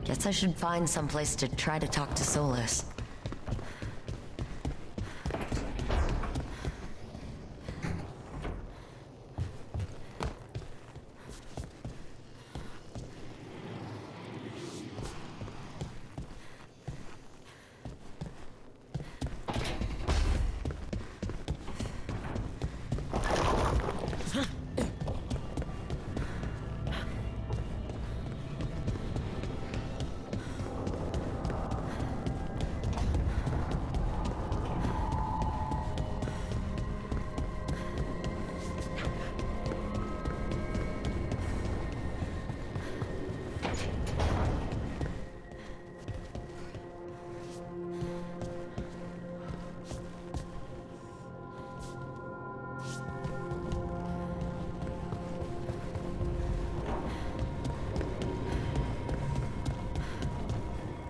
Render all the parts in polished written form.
Guess I should find someplace to try to talk to Solas.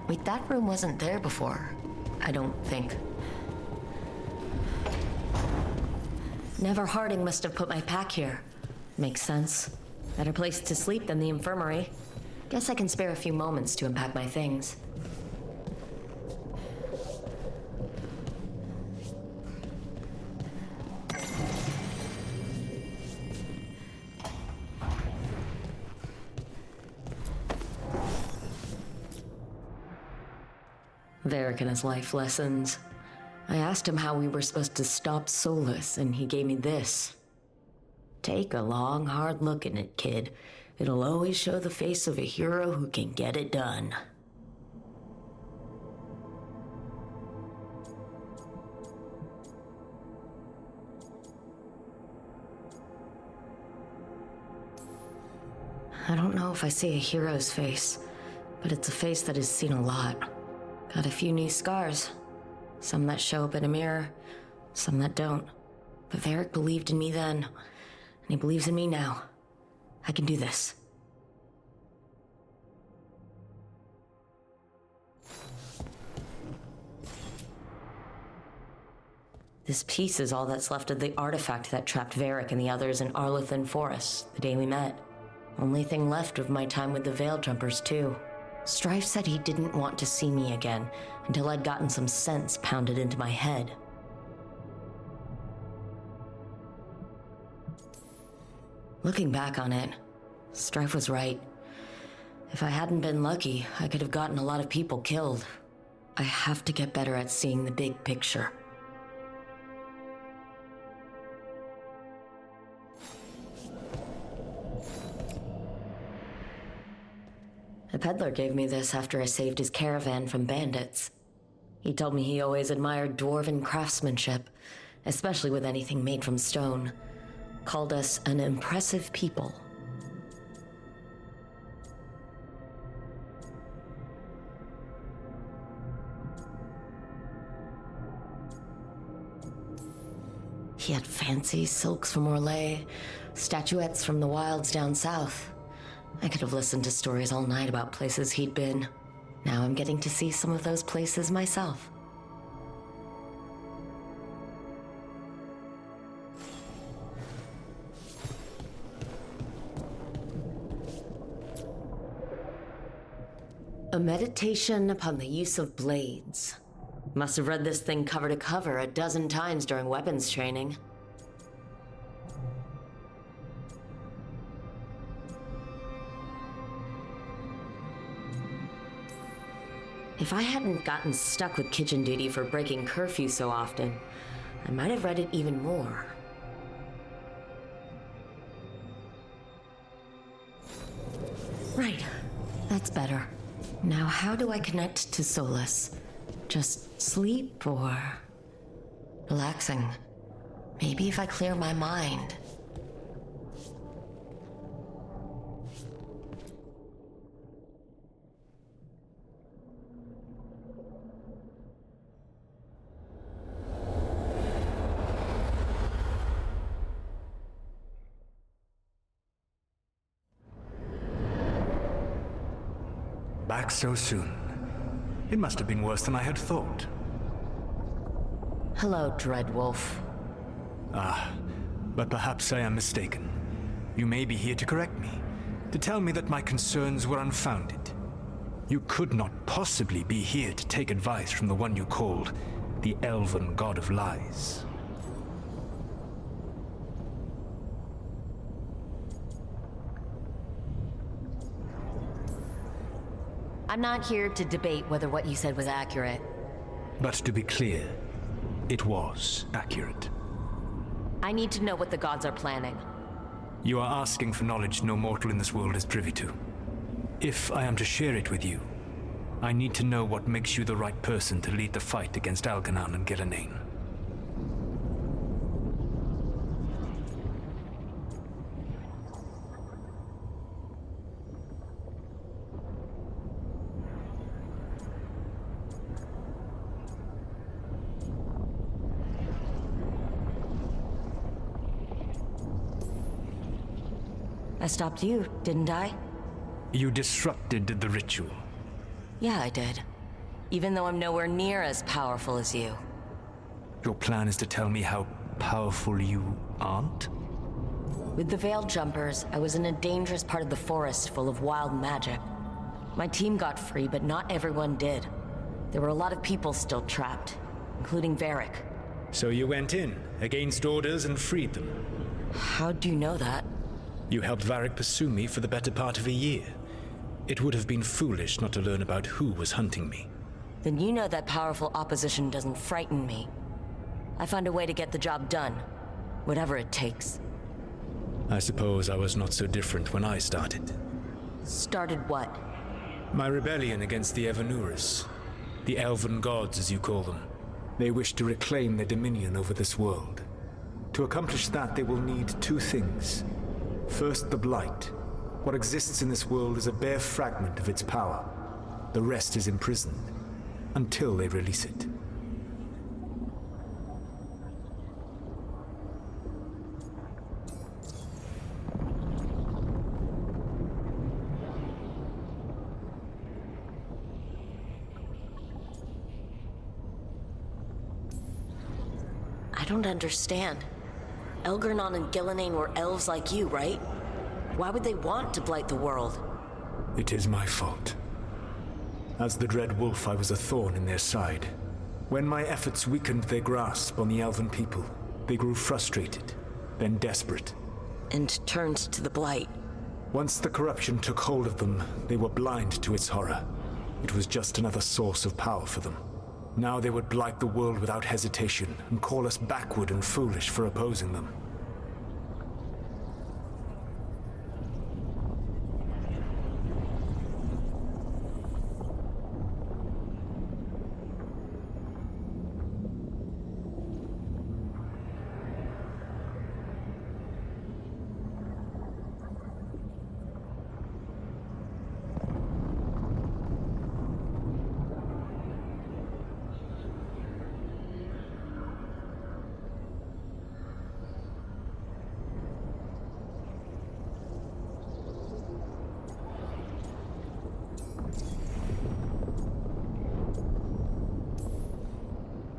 Wait, that room wasn't there before. I don't think. Never Harding must have put my pack here. Makes sense. Better place to sleep than the infirmary. Guess I can spare a few moments to unpack my things. Varric and his life lessons. I asked him how we were supposed to stop Solas, and he gave me this. Take a long, hard look at it, kid. It'll always show the face of a hero who can get it done. I don't know if I see a hero's face, but it's a face that has seen a lot. Got a few new scars. Some that show up in a mirror, some that don't. But Varric believed in me then, and he believes in me now. I can do this. This piece is all that's left of the artifact that trapped Varric and the others in Arlethan Forest, the day we met. Only thing left of my time with the Veil Jumpers, too. Strife said he didn't want to see me again until I'd gotten some sense pounded into my head. Looking back on it, Strife was right. If I hadn't been lucky, I could have gotten a lot of people killed. I have to get better at seeing the big picture. A peddler gave me this after I saved his caravan from bandits. He told me he always admired dwarven craftsmanship, especially with anything made from stone. Called us an impressive people. He had fancy silks from Orlais, statuettes from the wilds down south. I could have listened to stories all night about places he'd been. Now I'm getting to see some of those places myself. A meditation upon the use of blades. Must have read this thing cover to cover a dozen times during weapons training. If I hadn't gotten stuck with kitchen duty for breaking curfew so often, I might have read it even more. Right, that's better. Now how do I connect to Solas? Just sleep or relaxing? Maybe if I clear my mind. Back so soon. It must have been worse than I had thought. Hello, Dreadwolf. But perhaps I am mistaken. You may be here to correct me, to tell me that my concerns were unfounded. You could not possibly be here to take advice from the one you called the Elven God of Lies. I'm not here to debate whether what you said was accurate. But to be clear, it was accurate. I need to know what the gods are planning. You are asking for knowledge no mortal in this world is privy to. If I am to share it with you, I need to know what makes you the right person to lead the fight against Algernon and Gillenane. I stopped you, didn't I? You disrupted the ritual. Yeah, I did. Even though I'm nowhere near as powerful as you. Your plan is to tell me how powerful you aren't? With the Veiled Jumpers, I was in a dangerous part of the forest full of wild magic. My team got free, but not everyone did. There were a lot of people still trapped, including Varric. So you went in, against orders, and freed them? How'd you know that? You helped Varric pursue me for the better part of a year. It would have been foolish not to learn about who was hunting me. Then you know that powerful opposition doesn't frighten me. I found a way to get the job done, whatever it takes. I suppose I was not so different when I started. Started what? My rebellion against the Evanuris. The Elven Gods, as you call them. They wish to reclaim their dominion over this world. To accomplish that, they will need two things. First, the Blight. What exists in this world is a bare fragment of its power. The rest is imprisoned, until they release it. I don't understand. Algernon and Gillenane were elves like you, right? Why would they want to blight the world? It is my fault. As the Dread Wolf, I was a thorn in their side. When my efforts weakened their grasp on the Elven people, they grew frustrated, then desperate. And turned to the Blight. Once the corruption took hold of them, they were blind to its horror. It was just another source of power for them. Now they would blight the world without hesitation and call us backward and foolish for opposing them.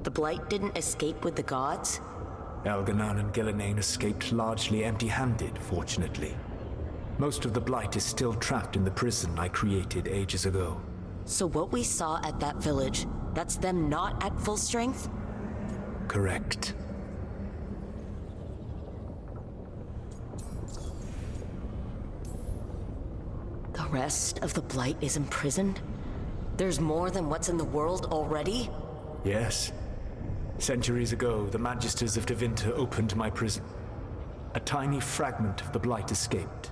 The Blight didn't escape with the gods? Algernon and Gillenane escaped largely empty-handed, fortunately. Most of the Blight is still trapped in the prison I created ages ago. So what we saw at that village, that's them not at full strength? Correct. The rest of the Blight is imprisoned? There's more than what's in the world already? Yes. Centuries ago, the Magisters of Tevinter opened my prison. A tiny fragment of the Blight escaped.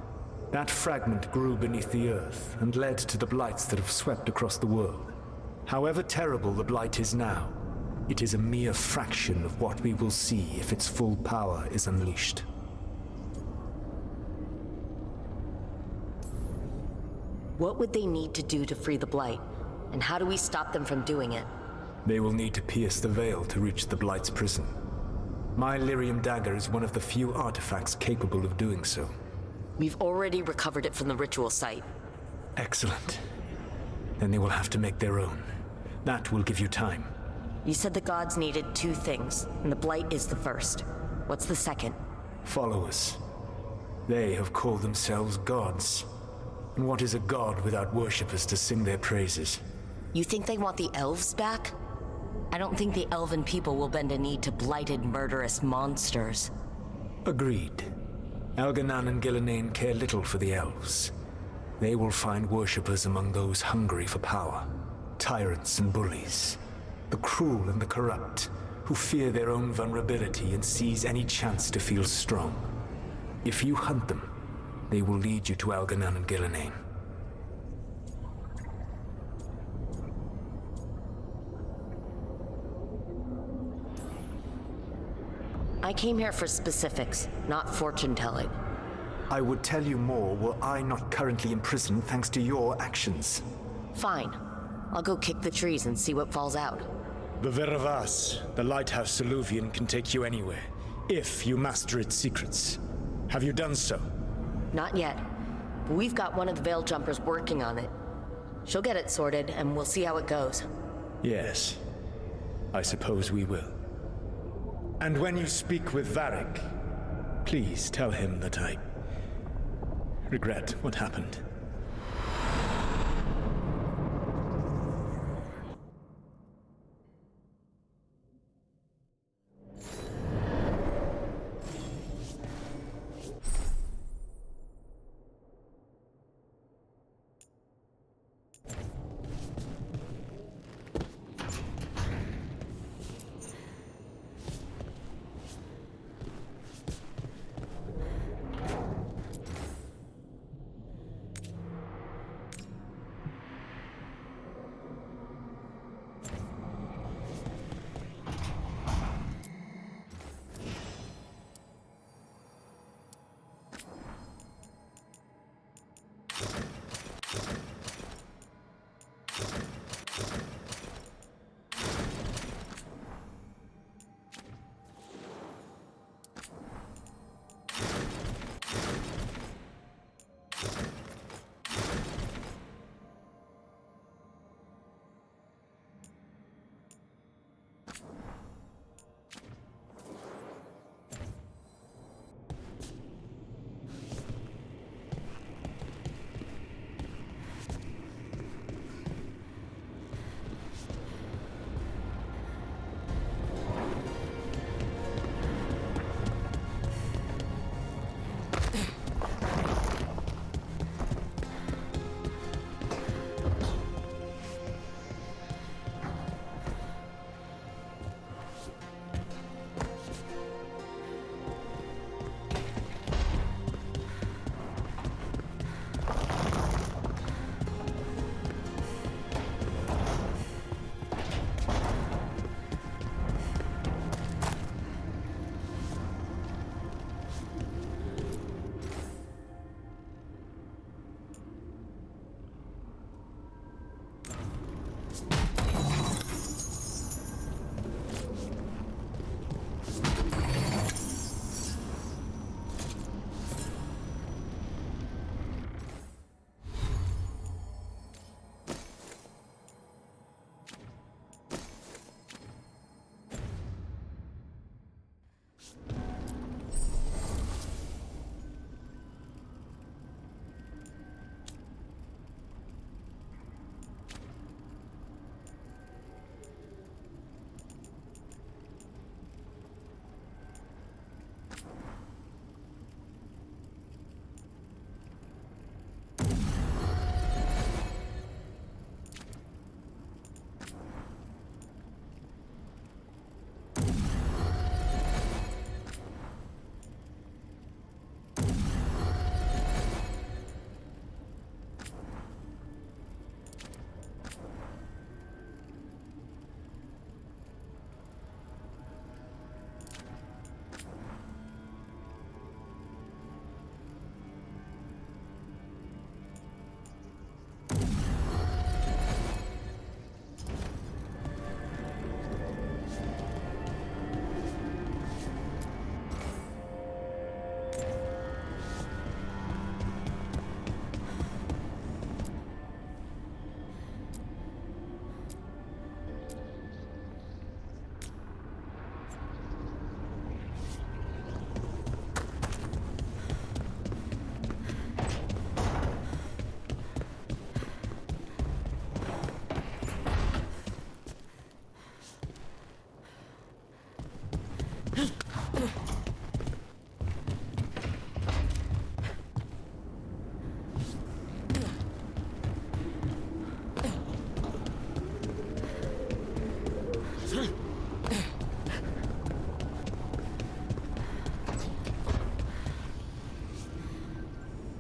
That fragment grew beneath the earth and led to the Blights that have swept across the world. However terrible the Blight is now, it is a mere fraction of what we will see if its full power is unleashed. What would they need to do to free the Blight? And how do we stop them from doing it? They will need to pierce the veil to reach the Blight's prison. My Lyrium dagger is one of the few artifacts capable of doing so. We've already recovered it from the ritual site. Excellent. Then they will have to make their own. That will give you time. You said the gods needed two things, and the Blight is the first. What's the second? Followers. They have called themselves gods. And what is a god without worshippers to sing their praises? You think they want the elves back? I don't think the elven people will bend a knee to blighted, murderous monsters. Agreed. Elganan and Gillenane care little for the elves. They will find worshippers among those hungry for power. Tyrants and bullies. The cruel and the corrupt, who fear their own vulnerability and seize any chance to feel strong. If you hunt them, they will lead you to Elganan and Gillenane. I came here for specifics, not fortune-telling. I would tell you more were I not currently imprisoned thanks to your actions. Fine. I'll go kick the trees and see what falls out. The Veravas, the lighthouse Soluvian, can take you anywhere, if you master its secrets. Have you done so? Not yet. But we've got one of the Veil Jumpers working on it. She'll get it sorted, and we'll see how it goes. Yes. I suppose we will. And when you speak with Varric, please tell him that I regret what happened.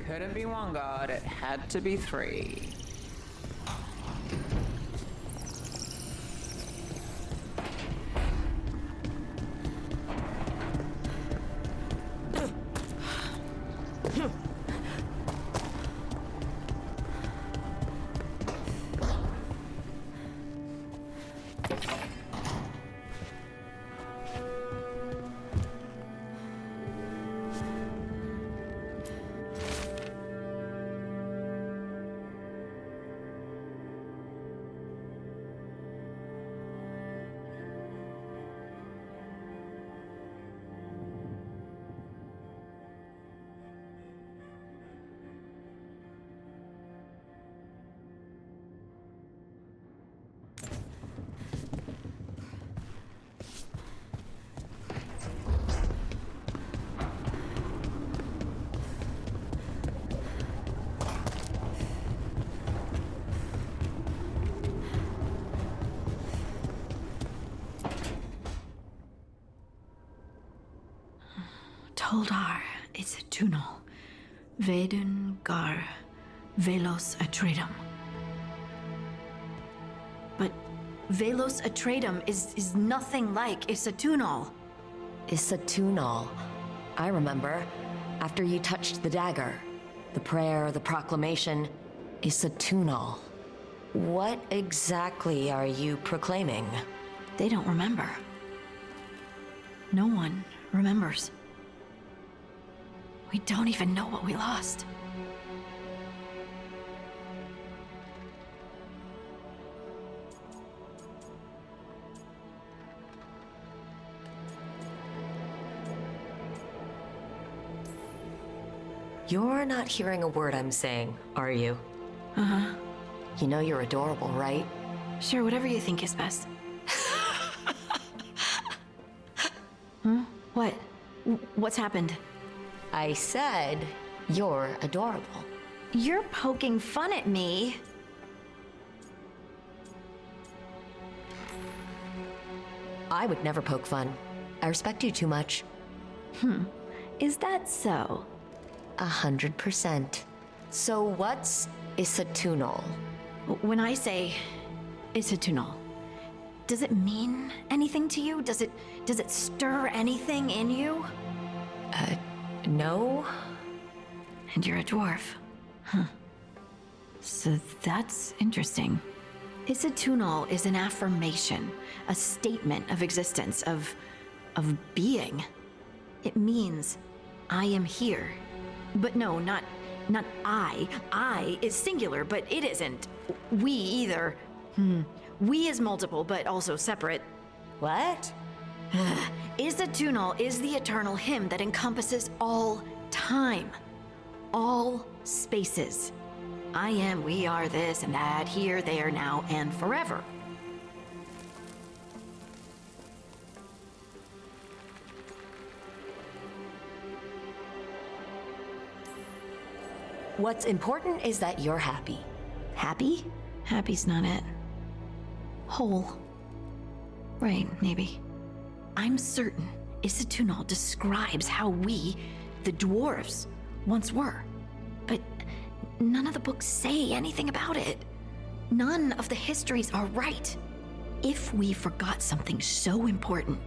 couldn't be one god, it had to be three. Toldar, it's a tunal. Vedun gar velos atredum. But velos atredum is nothing like Isatunal. Isatunal. I remember. After you touched the dagger. The prayer, the proclamation. Isatunal. What exactly are you proclaiming? They don't remember. No one remembers. We don't even know what we lost. You're not hearing a word I'm saying, are you? Uh-huh. You know you're adorable, right? Sure, whatever you think is best. Huh? What? What's happened? I said you're adorable. You're poking fun at me. I would never poke fun. I respect you too much. Is that so? 100%. So what's Isatunal? When I say Isatunal, does it mean anything to you? Does it stir anything in you? No? And you're a dwarf. Huh. So that's interesting. Isatunal is an affirmation, a statement of existence, of being. It means I am here. But no, not I. I is singular, but it isn't. We either. We is multiple, but also separate. What? Isatunal is the eternal hymn that encompasses all time, all spaces. I am, we are, this and that, here, there, now, and forever. What's important is that you're happy. Happy? Happy's not it. Whole. Right, maybe. I'm certain Isatunal describes how we, the dwarves, once were. But none of the books say anything about it. None of the histories are right. If we forgot something so important,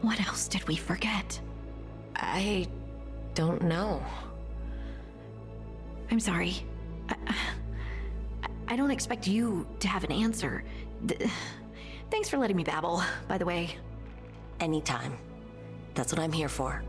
what else did we forget? I don't know. I'm sorry. I don't expect you to have an answer. Thanks for letting me babble, by the way. Anytime. That's what I'm here for.